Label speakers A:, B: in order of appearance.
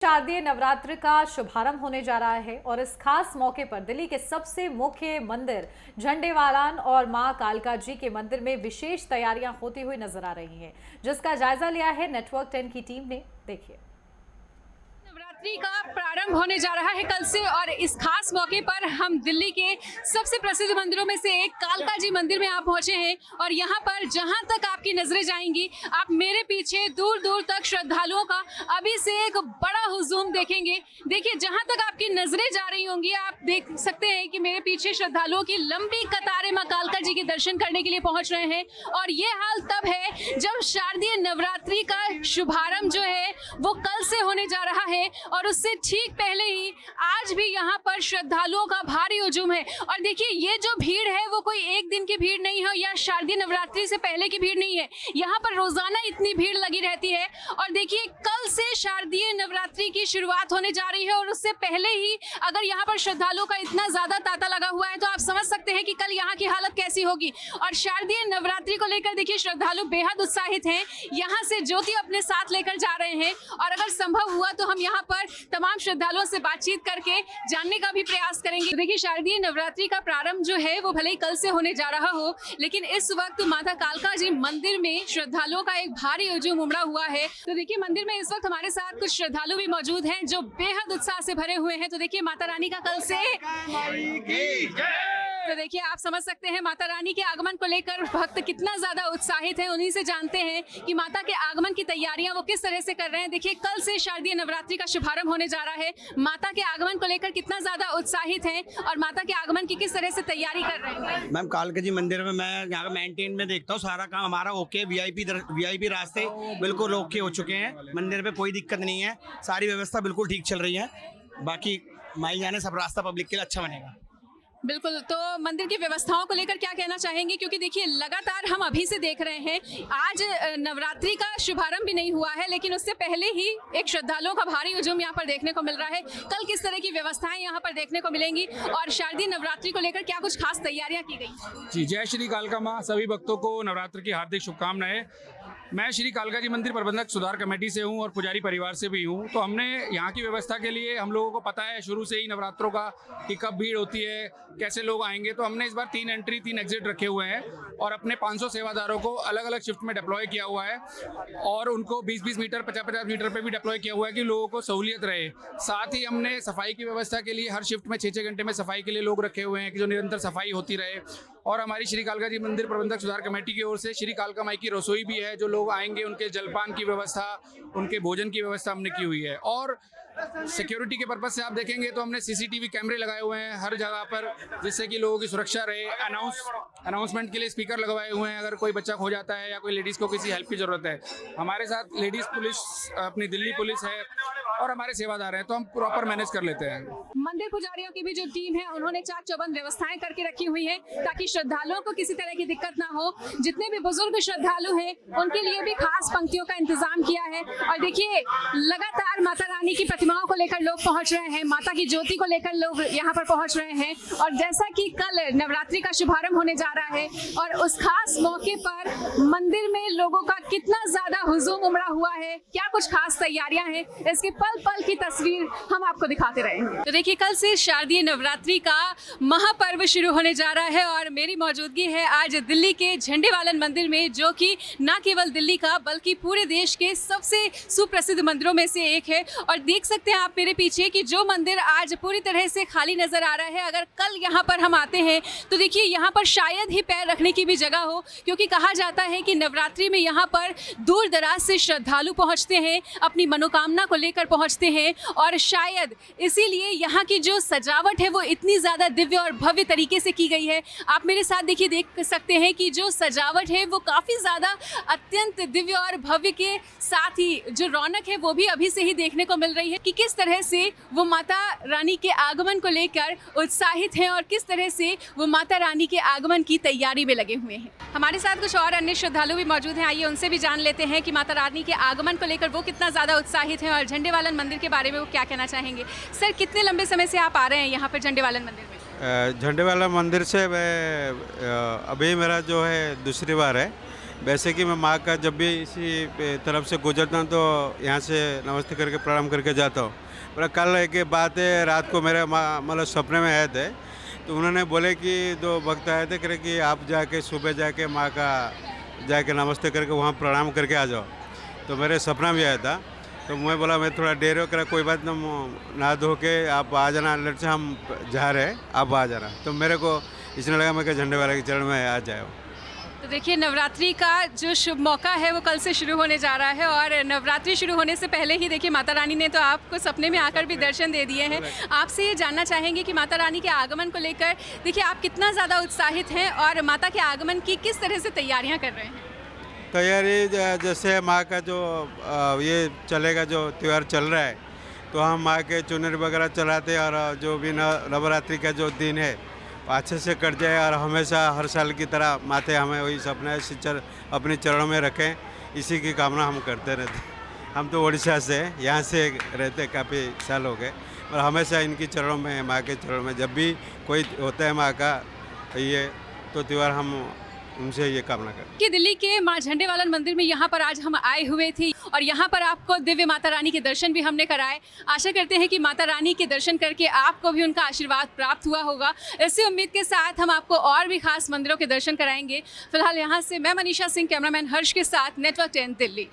A: शारदीय नवरात्र का शुभारंभ होने जा रहा है और इस खास मौके पर दिल्ली के सबसे मुख्य मंदिर झंडेवालान और मां कालका जी के मंदिर में विशेष तैयारियां होती हुई नजर आ रही हैं, जिसका जायजा लिया है नेटवर्क 10 की टीम ने। देखिए,
B: नवरात्रि का प्रारंभ होने जा रहा है कल से और इस खास मौके पर हम दिल्ली के सबसे प्रसिद्ध मंदिरों में से एक कालका जी मंदिर में आप पहुंचे हैं और यहां पर जहां तक आपकी नजरें जाएंगी, आप मेरे पीछे दूर दूर तक श्रद्धालुओं का अभी से एक बड़ा हुजूम देखेंगे। देखिए, जहां तक आपकी नजरें जा रही होंगी, आप देख सकते हैं कि मेरे पीछे श्रद्धालुओं की लंबी कतारें मां कालका जी के दर्शन करने के लिए पहुंच रहे हैं। और ये हाल तब है जब शारदीय नवरात्रि का शुभारंभ जो है वो कल से होने जा रहा है और उससे ठीक पहले ही आज भी यहाँ पर श्रद्धालुओं का भारी हुजूम है। और देखिए, ये जो भीड़ है वो कोई एक दिन की भीड़ नहीं है या शारदीय नवरात्रि से पहले की भीड़ नहीं है। यहाँ पर रोजाना इतनी भीड़ लगी रहती है। और देखिए, कल से शारदीय नवरात्रि की शुरुआत होने जा रही है और उससे पहले ही अगर यहाँ पर श्रद्धालुओं का इतना ज्यादा तांता लगा हुआ है तो आप समझ सकते हैं कि कल यहाँ की हालत कैसी होगी। और शारदीय नवरात्रि को लेकर देखिए, श्रद्धालु बेहद उत्साहित हैं। यहाँ से ज्योति अपने साथ लेकर जा रहे हैं और अगर संभव हुआ तो हम यहाँ पर तमाम श्रद्धालुओं से बातचीत करके जानने का भी प्रयास करेंगे। तो देखिए, शारदीय नवरात्रि का प्रारंभ जो है वो भले ही कल से होने जा रहा हो, लेकिन इस वक्त माता कालका जी मंदिर में श्रद्धालुओं का एक भारी हुजूम उमड़ा हुआ है। तो देखिए, मंदिर में इस वक्त हमारे साथ कुछ श्रद्धालु भी मौजूद हैं जो बेहद उत्साह से भरे हुए हैं। तो देखिए, माता रानी का कल से तो देखिए, आप समझ सकते हैं माता रानी के आगमन को लेकर भक्त कितना ज्यादा उत्साहित हैं। उन्हीं से जानते हैं कि माता के आगमन की तैयारियां वो किस तरह से कर रहे हैं। देखिए, कल से शारदीय नवरात्रि का शुभारंभ होने जा रहा है। माता के आगमन को लेकर कितना ज्यादा उत्साहित हैं और माता के आगमन की किस तरह से तैयारी कर रहे हैं।
C: मैम, कालका जी मंदिर में मैं यहाँ का मेंटेन में देखता हूँ, सारा काम हमारा ओके। वीआईपी रास्ते बिल्कुल ओके हो चुके हैं। मंदिर पे कोई दिक्कत नहीं है, सारी व्यवस्था बिल्कुल ठीक चल रही है। बाकी माई जाने सब रास्ता पब्लिक के लिए अच्छा बनेगा।
B: बिल्कुल। तो मंदिर की व्यवस्थाओं को लेकर क्या कहना चाहेंगे, क्योंकि देखिए लगातार हम अभी से देख रहे हैं, आज नवरात्रि का शुभारंभ भी नहीं हुआ है लेकिन उससे पहले ही एक श्रद्धालुओं का भारी हुजूम यहाँ पर देखने को मिल रहा है। कल किस तरह की व्यवस्थाएं यहाँ पर देखने को मिलेंगी और शारदीय नवरात्रि को लेकर क्या कुछ खास तैयारियां की गई।
D: जी, जय श्री कालका माँ। सभी भक्तों को नवरात्र की हार्दिक शुभकामनाएं। मैं श्री कालका जी मंदिर प्रबंधक सुधार कमेटी से हूं और पुजारी परिवार से भी हूं। तो हमने यहाँ की व्यवस्था के लिए, हम लोगों को पता है शुरू से ही नवरात्रों का कि कब भीड़ होती है, कैसे लोग आएंगे, तो हमने इस बार 3 एंट्री 3 एग्जिट रखे हुए हैं और अपने 500 सेवादारों को अलग अलग शिफ्ट में डिप्लॉय किया हुआ है और उनको 20-20 मीटर 50-50 मीटर पे भी डिप्लॉय किया हुआ है कि लोगों को सहूलियत रहे। साथ ही हमने सफाई की व्यवस्था के लिए हर शिफ्ट में 6-6 घंटे में सफाई के लिए लोग रखे हुए हैं कि जो निरंतर सफाई होती रहे। और हमारी श्री कालका जी मंदिर प्रबंधक सुधार कमेटी की ओर से श्री कालका माई की रसोई भी है, जो लोग आएंगे उनके जलपान की व्यवस्था, उनके भोजन की व्यवस्था हमने की हुई है। और सिक्योरिटी के पर्पज से आप देखेंगे तो हमने सीसीटीवी कैमरे लगाए हुए हैं हर जगह पर, जिससे कि लोगों की सुरक्षा रहे। अनाउंसमेंट के लिए स्पीकर लगवाए हुए हैं, अगर कोई बच्चा खो जाता है या कोई लेडीज़ को किसी हेल्प की जरूरत है। हमारे साथ लेडीज़ पुलिस, अपनी दिल्ली पुलिस है और हमारे सेवादार हैं, तो हम प्रॉपर मैनेज कर लेते हैं।
B: मंदिर पुजारियों की भी जो टीम है उन्होंने चाक चौबंद व्यवस्थाएं करके रखी हुई है ताकि श्रद्धालुओं को किसी तरह की दिक्कत ना हो। जितने भी बुजुर्ग श्रद्धालु हैं उनके लिए भी खास पंक्तियों का इंतजाम किया है। और देखिए, लगातार माता रानी की प्रतिमाओं को लेकर लोग पहुंच रहे हैं, माता की ज्योति को लेकर लोग यहाँ पर पहुंच रहे हैं। और जैसा कि कल नवरात्रि का शुभारंभ होने जा रहा है और उस खास मौके पर मंदिर में लोगों का कितना ज्यादा हुजूम उमड़ा हुआ है, क्या कुछ खास तैयारियां हैं, इसकी पल पल की तस्वीर हम आपको दिखाते रहेंगे। तो देखिए, कल से शारदीय नवरात्रि का महापर्व शुरू होने जा रहा है और मेरी मौजूदगी है आज दिल्ली के झंडेवालन मंदिर में, जो कि न केवल दिल्ली का बल्कि पूरे देश के सबसे सुप्रसिद्ध मंदिरों में से एक है। और देख सकते हैं आप मेरे पीछे कि जो मंदिर आज पूरी तरह से खाली नजर आ रहा है, अगर कल यहाँ पर हम आते हैं तो देखिए यहाँ पर शायद ही पैर रखने की भी जगह हो, क्योंकि कहा जाता है कि नवरात्रि में यहाँ पर दूर दराज से श्रद्धालु पहुँचते हैं, अपनी मनोकामना को लेकर पहुँचते हैं। और शायद इसीलिए यहाँ की जो सजावट है वो इतनी ज़्यादा दिव्य और भव्य तरीके से की गई है। आप मेरे साथ देखिए, देख सकते हैं कि जो सजावट है वो काफ़ी ज़्यादा अत्यंत दिव्य और भव्य के साथ ही जो रौनक है वो भी अभी से ही देखने को मिल रही है कि किस तरह से वो माता रानी के आगमन को लेकर उत्साहित हैं और किस तरह से वो माता रानी के आगमन की तैयारी में लगे हुए हैं। हमारे साथ कुछ और अन्य श्रद्धालु भी मौजूद हैं, आइए उनसे भी जान लेते हैं कि माता रानी के आगमन को लेकर वो कितना ज़्यादा उत्साहित हैं और झंडेवालन मंदिर के बारे में वो क्या कहना चाहेंगे। सर, कितने लंबे समय से आप आ रहे हैं यहाँ पर झंडेवालन मंदिर में?
E: झंडेवालन मंदिर से मैं अभी मेरा जो है दूसरी बार है। वैसे कि मैं माँ का जब भी इसी तरफ से गुजरता हूँ तो यहाँ से नमस्ते करके प्रणाम करके जाता हूँ। पर कल एक बात है, रात को मेरे माँ मतलब सपने में आए थे, तो उन्होंने बोले कि 2 भक्त आए थे करे कि आप जाके सुबह जाके माँ का जाके नमस्ते करके वहाँ प्रणाम करके आ जाओ। तो मेरे सपना भी आया था, तो मैं बोला मैं थोड़ा देर हो कर कोई बात ना, नहा धो के आप आ जाना, लेट से हम जा रहे हैं, आप आ जाना। तो मेरे को इसने लगा मैं झंडे वाले के चरण में आ जाए।
B: तो देखिए, नवरात्रि का जो शुभ मौका है वो कल से शुरू होने जा रहा है और नवरात्रि शुरू होने से पहले ही देखिए माता रानी ने तो आपको सपने में आकर भी दर्शन दे दिए हैं। आपसे ये जानना चाहेंगे कि माता रानी के आगमन को लेकर देखिए आप कितना ज़्यादा उत्साहित हैं और माता के आगमन की किस तरह से तैयारियां कर रहे हैं?
E: तैयारी जैसे माँ का जो ये चलेगा, जो त्यौहार चल रहा है, तो हम माँ के चुनरी वगैरह चलाते हैं और जो भी नवरात्रि का जो दिन है अच्छे से कट जाए और हमेशा हर साल की तरह माते हमें वही सपना है अपने चरणों में रखें, इसी की कामना हम करते रहते। हम तो उड़ीसा से यहाँ से रहते काफ़ी साल हो गए, और हमेशा इनकी चरणों में, माँ के चरणों में जब भी कोई होता है माँ का ये तो त्यौहार, हम उनसे ये कामना करते हैं।
B: कि दिल्ली के माँ झंडेवालन मंदिर में यहाँ पर आज हम आए हुए थे और यहाँ पर आपको दिव्य माता रानी के दर्शन भी हमने कराए। आशा करते हैं कि माता रानी के दर्शन करके आपको भी उनका आशीर्वाद प्राप्त हुआ होगा। इसी उम्मीद के साथ हम आपको और भी खास मंदिरों के दर्शन कराएंगे। फिलहाल यहाँ से मैं मनीषा सिंह, कैमरामैन हर्ष के साथ, नेटवर्क 10 दिल्ली।